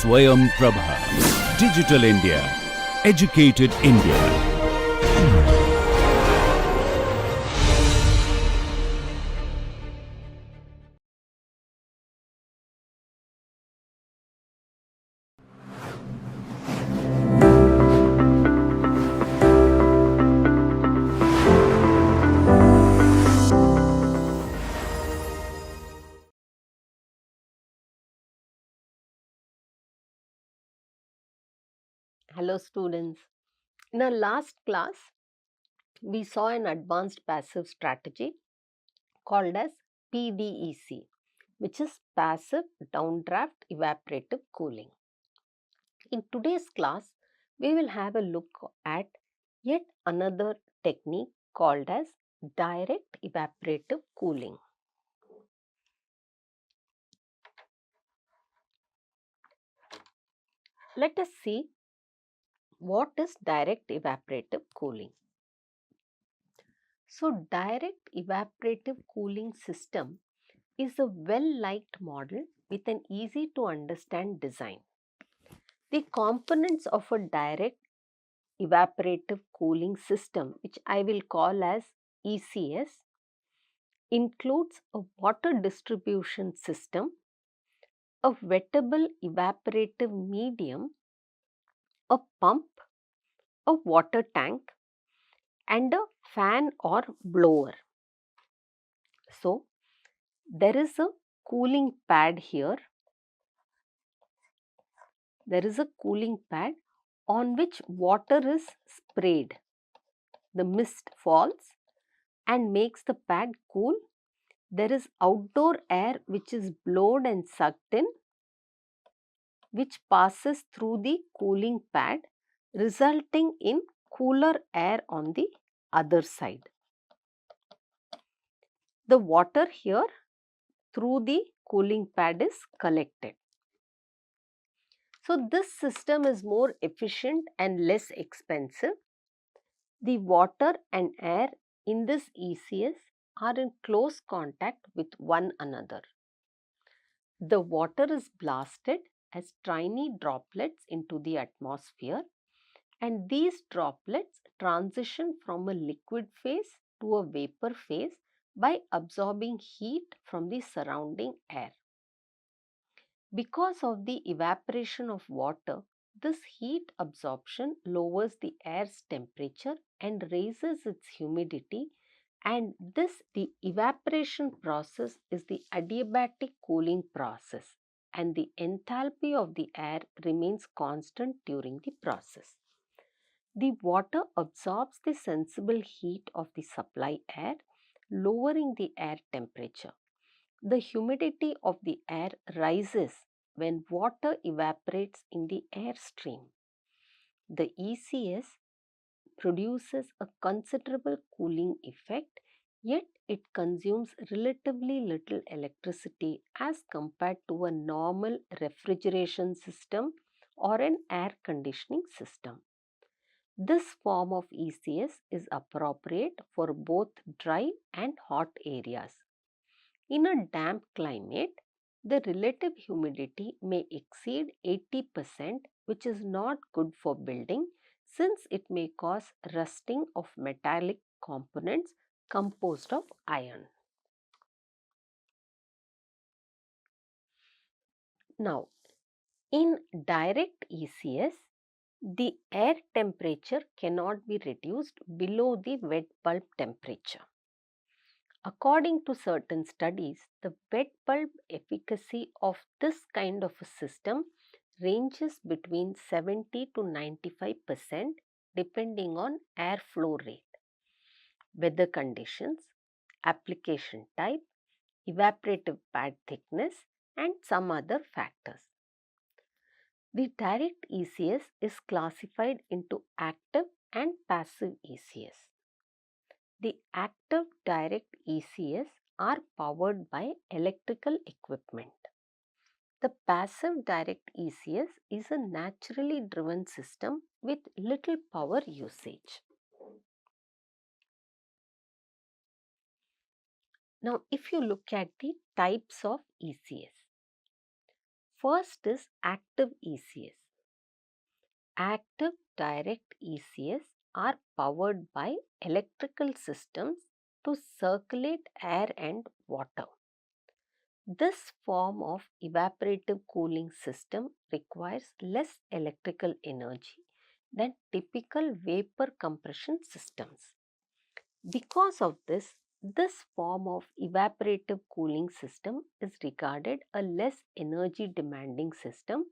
Swayam Prabha. Digital India. Educated India. Hello students. In our last class, we saw an advanced passive strategy called as PDEC, which is passive downdraft evaporative cooling. In today's class, we will have a look at yet another technique called as direct evaporative cooling. Let us see what is direct evaporative cooling. So, direct evaporative cooling system is a well-liked model with an easy to understand design. The components of a direct evaporative cooling system, which I will call as ECS, includes a water distribution system, a wettable evaporative medium, a pump, a water tank, and a fan or blower. So, there is a cooling pad here. There is a cooling pad on which water is sprayed. The mist falls and makes the pad cool. There is outdoor air which is blown and sucked in, which passes through the cooling pad, resulting in cooler air on the other side. The water here through the cooling pad is collected. So, this system is more efficient and less expensive. The water and air in this ECS are in close contact with one another. The water is blasted as tiny droplets into the atmosphere, and these droplets transition from a liquid phase to a vapor phase by absorbing heat from the surrounding air. Because of the evaporation of water, this heat absorption lowers the air's temperature and raises its humidity, and the evaporation process is the adiabatic cooling process, and the enthalpy of the air remains constant during the process. The water absorbs the sensible heat of the supply air, lowering the air temperature. The humidity of the air rises when water evaporates in the air stream. The ECS produces a considerable cooling effect, yet it consumes relatively little electricity as compared to a normal refrigeration system or an air conditioning system. This form of ECS is appropriate for both dry and hot areas. In a damp climate, the relative humidity may exceed 80%, which is not good for building since it may cause rusting of metallic components composed of iron. Now, in direct ECS, the air temperature cannot be reduced below the wet bulb temperature. According to certain studies, the wet bulb efficacy of this kind of a system ranges between 70 to 95% depending on airflow rate, weather conditions, application type, evaporative pad thickness, and some other factors. The direct ECS is classified into active and passive ECS. The active direct ECS are powered by electrical equipment. The passive direct ECS is a naturally driven system with little power usage. Now, if you look at the types of ECS, First is active ECS. Active direct ECS are powered by electrical systems to circulate air and water. This form of evaporative cooling system requires less electrical energy than typical vapor compression systems. Because of this form of evaporative cooling system is regarded a less energy demanding system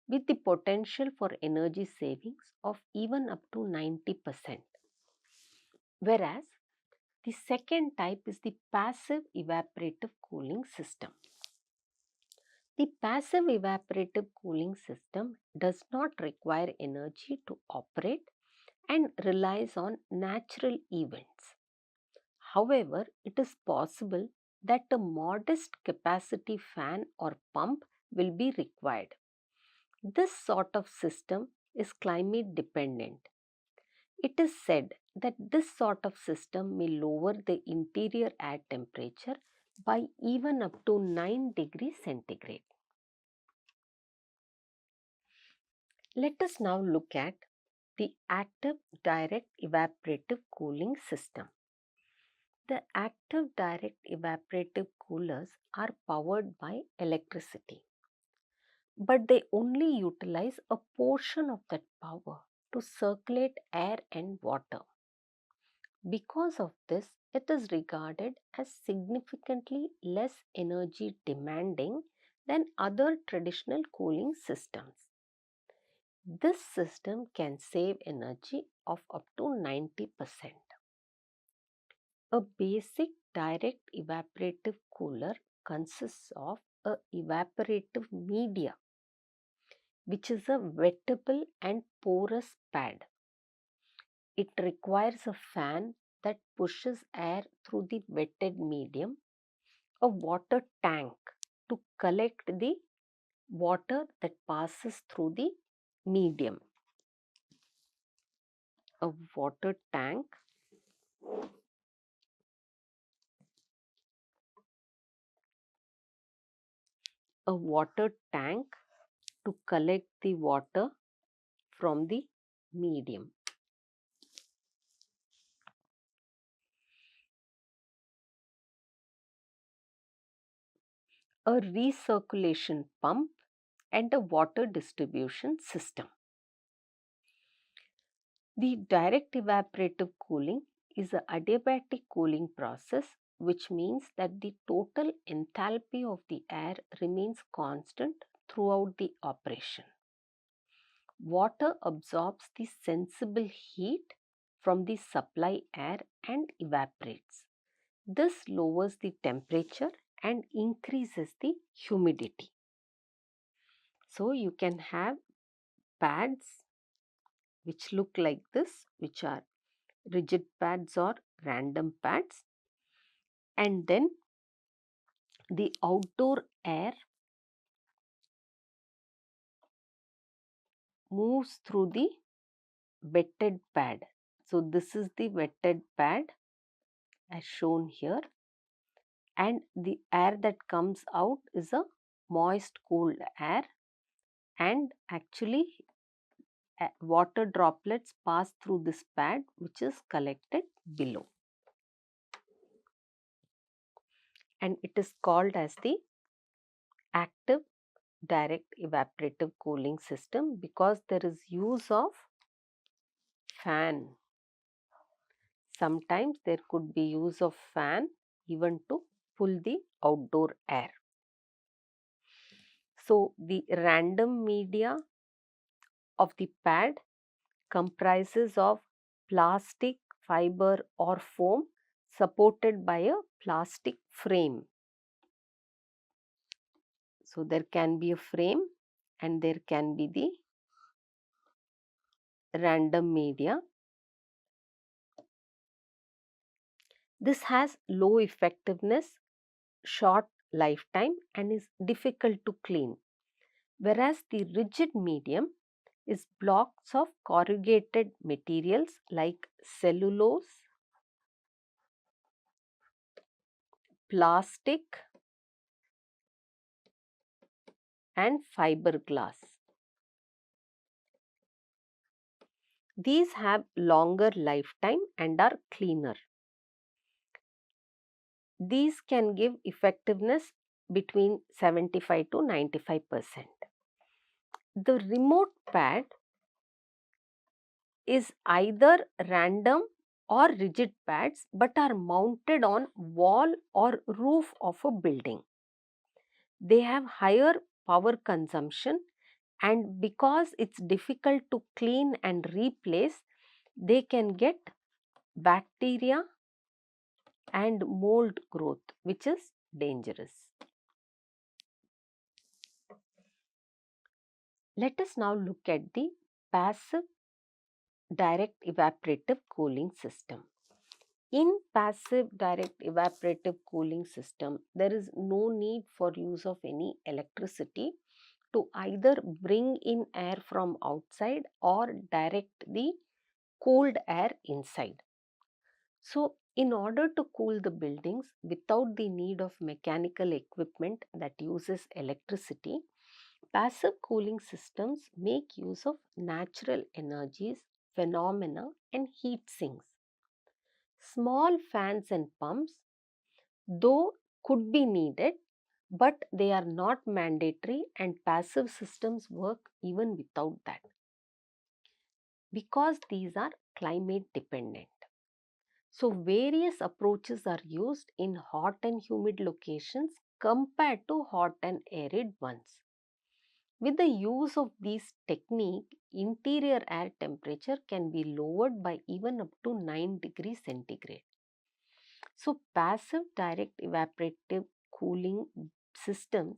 with the potential for energy savings of even up to 90%. Whereas the second type is the passive evaporative cooling system. The passive evaporative cooling system does not require energy to operate and relies on natural events. However, it is possible that a modest capacity fan or pump will be required. This sort of system is climate dependent. It is said that this sort of system may lower the interior air temperature by even up to 9 degrees centigrade. Let us now look at the active direct evaporative cooling system. The active direct evaporative coolers are powered by electricity, but they only utilize a portion of that power to circulate air and water. Because of this, it is regarded as significantly less energy demanding than other traditional cooling systems. This system can save energy of up to 90%. A basic direct evaporative cooler consists of a evaporative media, which is a wettable and porous pad. It requires a fan that pushes air through the wetted medium, a water tank to collect the water that passes through the medium, a water tank, to collect the water from the medium. A recirculation pump and a water distribution system. The direct evaporative cooling is an adiabatic cooling process, which means that the total enthalpy of the air remains constant throughout the operation. Water absorbs the sensible heat from the supply air and evaporates. This lowers the temperature and increases the humidity. So you can have pads which look like this, which are rigid pads or random pads, and then the outdoor air moves through the wetted pad. So this is the wetted pad as shown here, and the air that comes out is a moist cold air, and actually water droplets pass through this pad which is collected below, and it is called as the active direct evaporative cooling system because there is use of fan. Sometimes there could be use of fan even to pull the outdoor air. So the random media of the pad comprises of plastic, fiber or foam supported by a plastic frame. So there can be a frame and there can be the random media. This has low effectiveness, short lifetime and is difficult to clean. Whereas the rigid medium is blocks of corrugated materials like cellulose, plastic, and fiberglass. These have longer lifetime and are cleaner. These can give effectiveness between 75 to 95%. The remote pad is either random or rigid pads but are mounted on wall or roof of a building. They have higher power consumption, and because it's difficult to clean and replace, they can get bacteria and mold growth, which is dangerous. Let us now look at the passive direct evaporative cooling system. In passive direct evaporative cooling system, there is no need for use of any electricity to either bring in air from outside or direct the cooled air inside. So, in order to cool the buildings without the need of mechanical equipment that uses electricity, passive cooling systems make use of natural energies, phenomena, and heat sinks. Small fans and pumps, though, could be needed, but they are not mandatory, and passive systems work even without that because these are climate dependent. So, various approaches are used in hot and humid locations compared to hot and arid ones. With the use of these technique, interior air temperature can be lowered by even up to 9 degrees centigrade. So, passive direct evaporative cooling systems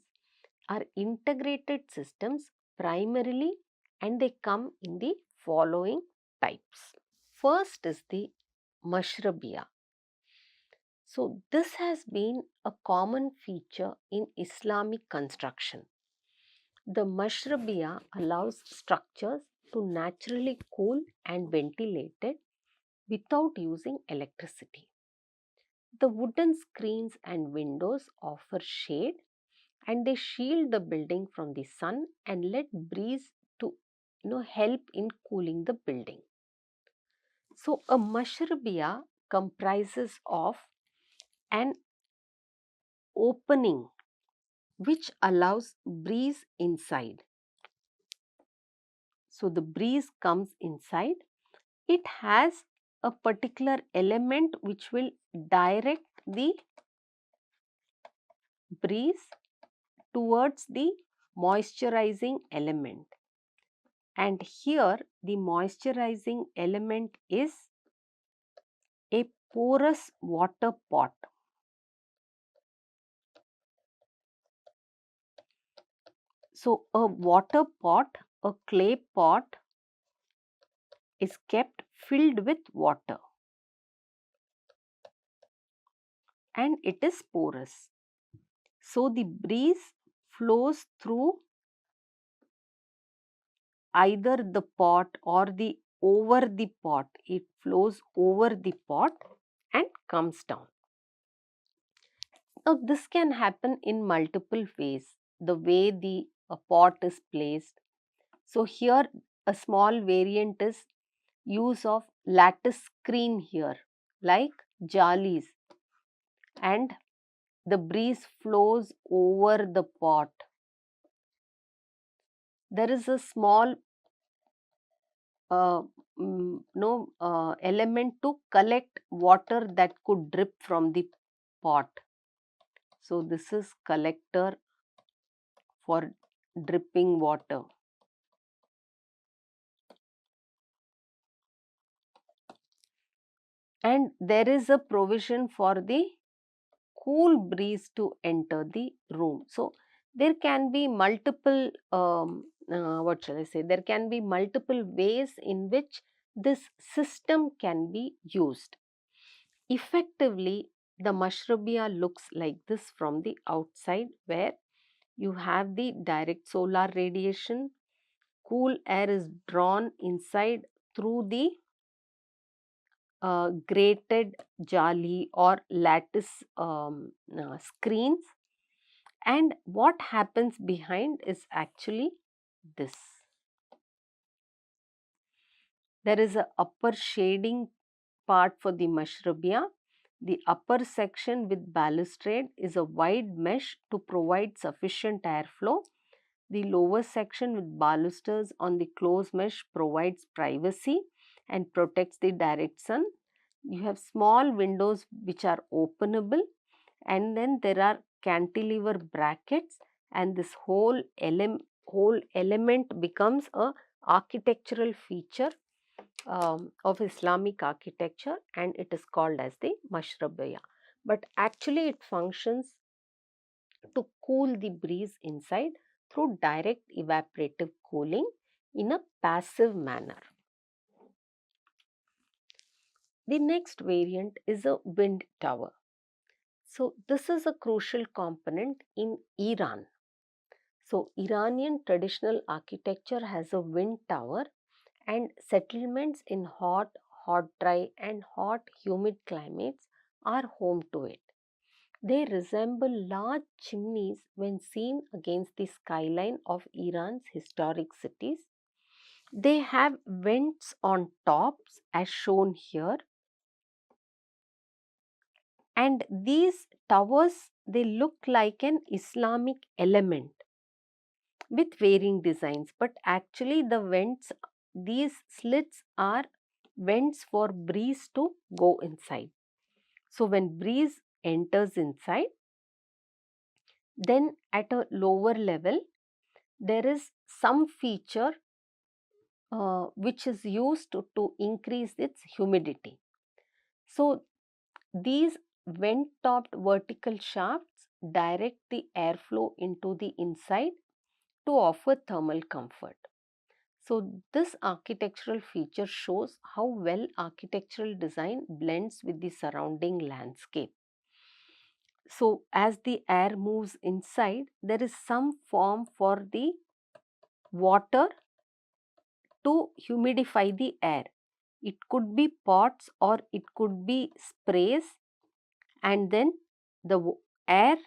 are integrated systems primarily, and they come in the following types. First is the mashrabia. So, this has been a common feature in Islamic construction. The mashrabia allows structures to naturally cool and ventilate it without using electricity. The wooden screens and windows offer shade, and they shield the building from the sun and let breeze to help in cooling the building. So a mashrabia comprises of an opening which allows breeze inside. So the breeze comes inside. It has a particular element which will direct the breeze towards the moisturizing element. And here the moisturizing element is a porous water pot. So a water pot, a clay pot is kept filled with water and it is porous. So the breeze flows through either the pot or the over the pot. It flows over the pot and comes down. Now this can happen in multiple ways. The way the pot is placed. So here a small variant is use of lattice screen here like jalis, and the breeze flows over the pot. There is a small element to collect water that could drip from the pot. So this is collector for dripping water. And there is a provision for the cool breeze to enter the room. So there can be multiple what shall I say, there can be multiple ways in which this system can be used. Effectively, the mashrabia looks like this from the outside, where you have the direct solar radiation, cool air is drawn inside through the grated jali or lattice screens, And what happens behind is actually this. There is a upper shading part for the mashrubia. The upper section with balustrade is a wide mesh to provide sufficient airflow. The lower section with balusters on the closed mesh provides privacy and protects the direct sun. You have small windows which are openable, and then there are cantilever brackets, and this whole element becomes a architectural feature of Islamic architecture, and it is called as the mashrabiyah. But actually it functions to cool the breeze inside through direct evaporative cooling in a passive manner. The next variant is a wind tower. So this is a crucial component in Iran. So Iranian traditional architecture has a wind tower, and settlements in hot, dry and hot, humid climates are home to it. They resemble large chimneys when seen against the skyline of Iran's historic cities. They have vents on tops as shown here, and these towers, they look like an Islamic element with varying designs, but actually the vents, these slits are vents for breeze to go inside. So when breeze enters inside, then at a lower level there is some feature which is used to increase its humidity. So these vent topped vertical shafts direct the airflow into the inside to offer thermal comfort. So this architectural feature shows how well architectural design blends with the surrounding landscape. So as the air moves inside, there is some form for the water to humidify the air. It could be pots or it could be sprays, and then the air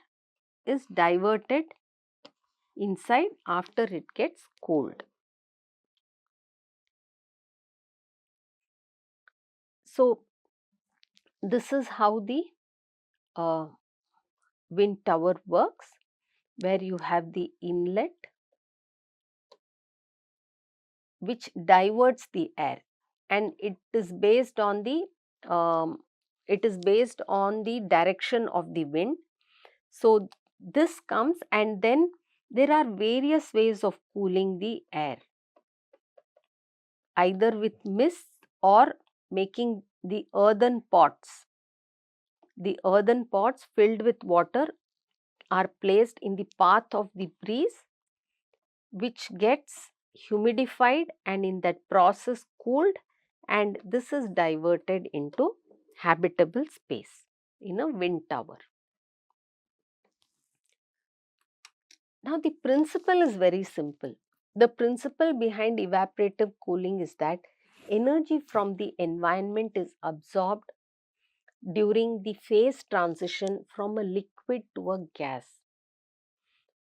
is diverted inside after it gets cooled. So this is how the uh, wind tower works, where you have the inlet which diverts the air, and it is based on the direction of the wind. So this comes, and then there are various ways of cooling the air, either with mist or making the earthen pots. The earthen pots filled with water are placed in the path of the breeze, which gets humidified and in that process cooled, and this is diverted into habitable space in a wind tower. Now the principle is very simple. The principle behind evaporative cooling is that energy from the environment is absorbed during the phase transition from a liquid to a gas.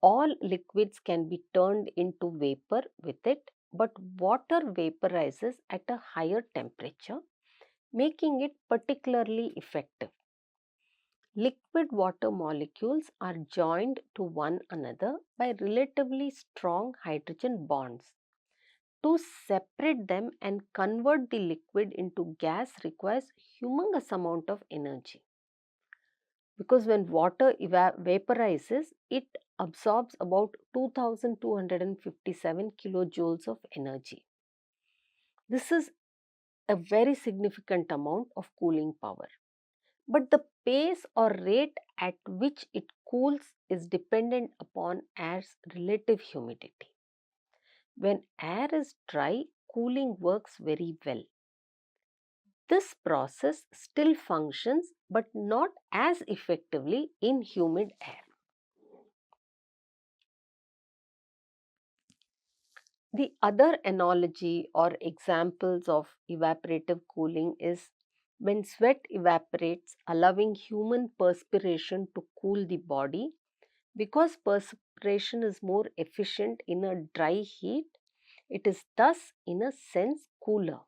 All liquids can be turned into vapor with it, but water vaporizes at a higher temperature, making it particularly effective. Liquid water molecules are joined to one another by relatively strong hydrogen bonds. To separate them and convert the liquid into gas requires humongous amount of energy, because when water vaporizes, it absorbs about 2257 kilojoules of energy. This is a very significant amount of cooling power. But the pace or rate at which it cools is dependent upon air's relative humidity. When air is dry, cooling works very well. This process still functions, but not as effectively in humid air. The other analogy or examples of evaporative cooling is when sweat evaporates, allowing human perspiration to cool the body. Because perspiration is more efficient in a dry heat, it is thus, in a sense, cooler.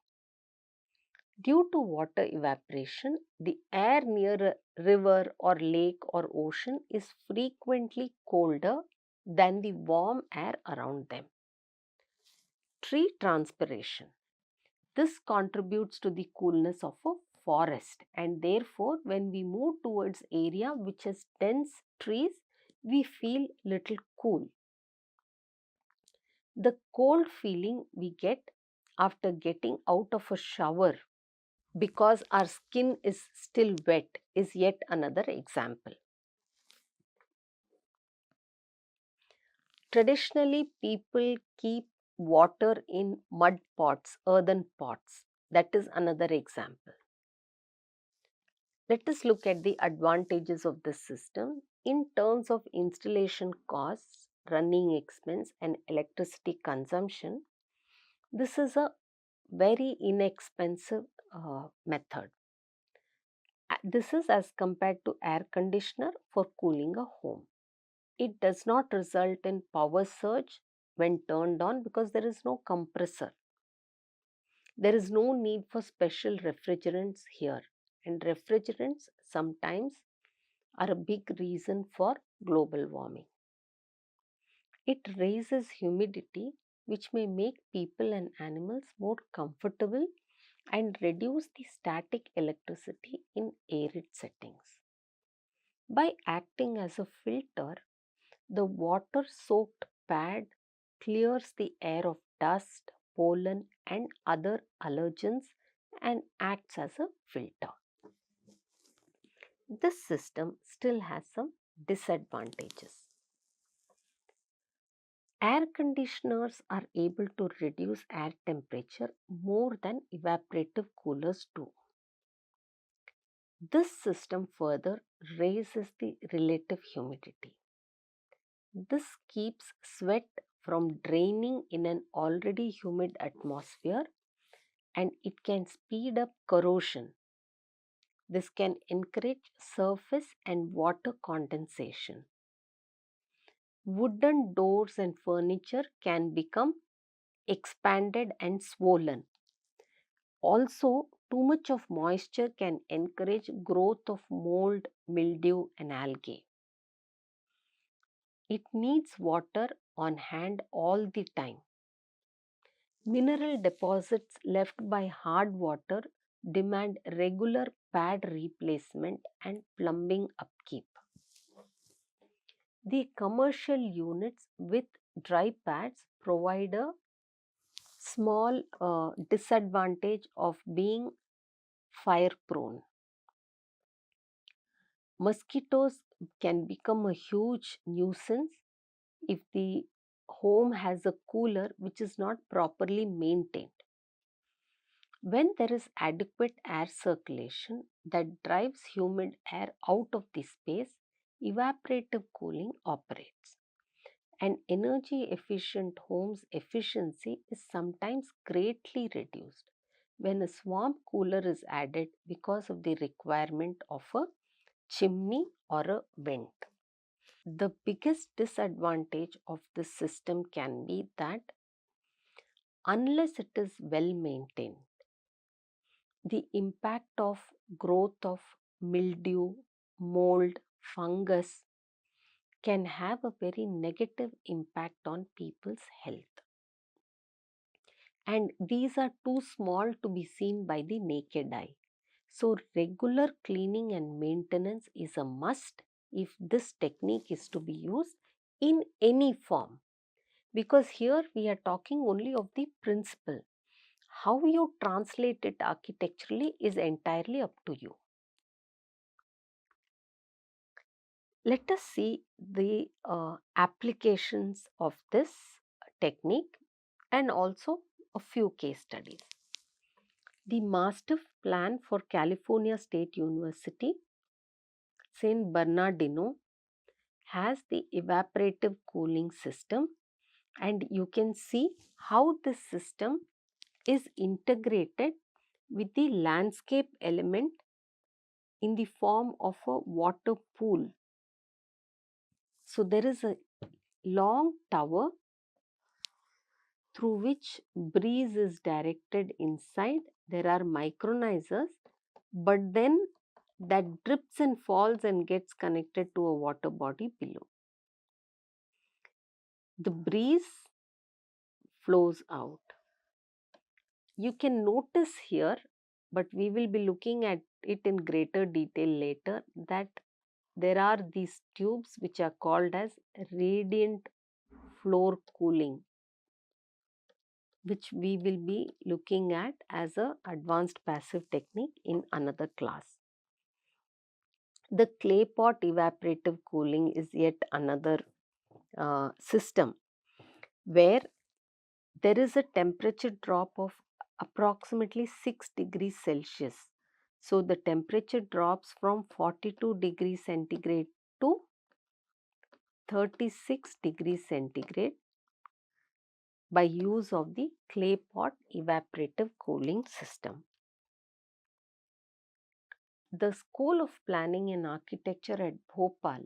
Due to water evaporation, the air near a river or lake or ocean is frequently colder than the warm air around them. Tree transpiration. This contributes to the coolness of a forest, and therefore when we move towards area which has dense trees, we feel little cool. The cold feeling we get after getting out of a shower because our skin is still wet is yet another example. Traditionally, people keep water in mud pots, earthen pots. That is another example. Let us look at the advantages of this system in terms of installation costs, running expense, and electricity consumption. This is a very inexpensive method. This is as compared to air conditioner for cooling a home. It does not result in power surge when turned on because there is no compressor. There is no need for special refrigerants here, and refrigerants sometimes are a big reason for global warming. It raises humidity, which may make people and animals more comfortable and reduce the static electricity in arid settings. By acting as a filter, the water soaked pad clears the air of dust, pollen, and other allergens and acts as a filter. This system still has some disadvantages. Air conditioners are able to reduce air temperature more than evaporative coolers do. This system further raises the relative humidity. This keeps sweat from draining in an already humid atmosphere, and it can speed up corrosion. This can encourage surface and water condensation. Wooden doors and furniture can become expanded and swollen. Also, too much of moisture can encourage growth of mold, mildew, and algae. It needs water on hand all the time. Mineral deposits left by hard water demand regular pad replacement and plumbing upkeep. The commercial units with dry pads provide a small disadvantage of being fire prone. Mosquitoes can become a huge nuisance if the home has a cooler which is not properly maintained. When there is adequate air circulation that drives humid air out of the space, evaporative cooling operates. An energy efficient home's efficiency is sometimes greatly reduced when a swamp cooler is added because of the requirement of a chimney or a vent. The biggest disadvantage of this system can be that unless it is well maintained, the impact of growth of mildew, mold, fungus can have a very negative impact on people's health. And these are too small to be seen by the naked eye. So, regular cleaning and maintenance is a must if this technique is to be used in any form. Because here we are talking only of the principle. How you translate it architecturally is entirely up to you. Let us see the applications of this technique and also a few case studies. The Master Plan for California State University, San Bernardino, has the evaporative cooling system, and you can see how this system is integrated with the landscape element in the form of a water pool. So there is a long tower through which breeze is directed inside. There are micronizers, but then that drips and falls and gets connected to a water body below. The breeze flows out. You can notice here, but we will be looking at it in greater detail later, that there are these tubes which are called as radiant floor cooling, which we will be looking at as a advanced passive technique in another class. The clay pot evaporative cooling is yet another system where there is a temperature drop of approximately 6 degrees Celsius. So the temperature drops from 42 degrees centigrade to 36 degrees centigrade by use of the clay pot evaporative cooling system. The School of Planning and Architecture at Bhopal,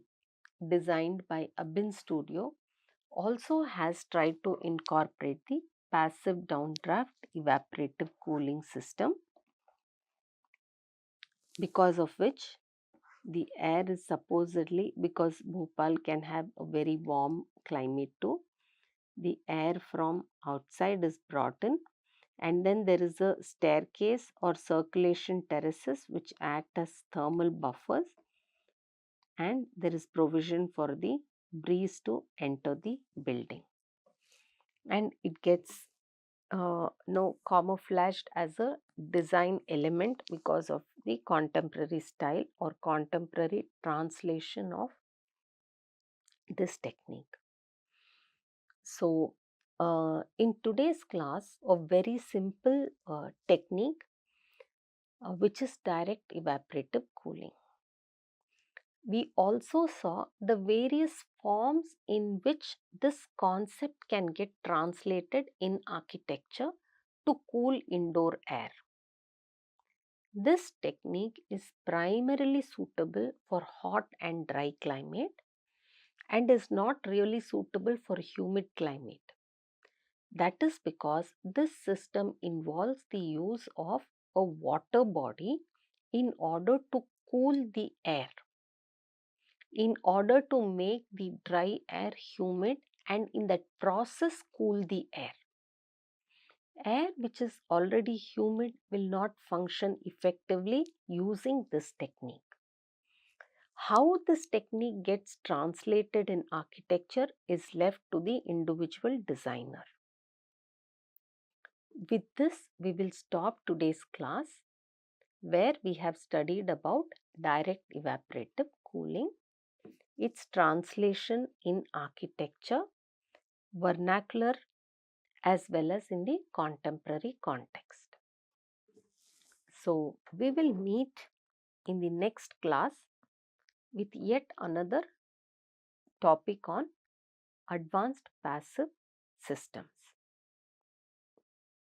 designed by Abin Studio, also has tried to incorporate the passive downdraft evaporative cooling system, because of which the air is supposedly, because Bhopal can have a very warm climate too, the air from outside is brought in, and then there is a staircase or circulation terraces which act as thermal buffers, and there is provision for the breeze to enter the building, and it gets camouflaged as a design element because of the contemporary style or contemporary translation of this technique. So, in today's class, a very simple technique which is direct evaporative cooling. We also saw the various forms in which this concept can get translated in architecture to cool indoor air. This technique is primarily suitable for hot and dry climate and is not really suitable for humid climate. That is because this system involves the use of a water body in order to cool the air, in order to make the dry air humid, and in that process cool the air. Air which is already humid will not function effectively using this technique. How this technique gets translated in architecture is left to the individual designer. With this, we will stop today's class, where we have studied about direct evaporative cooling, its translation in architecture, vernacular, as well as in the contemporary context. So, we will meet in the next class with yet another topic on advanced passive systems.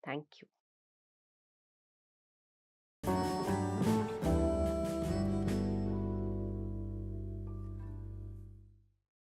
Thank you.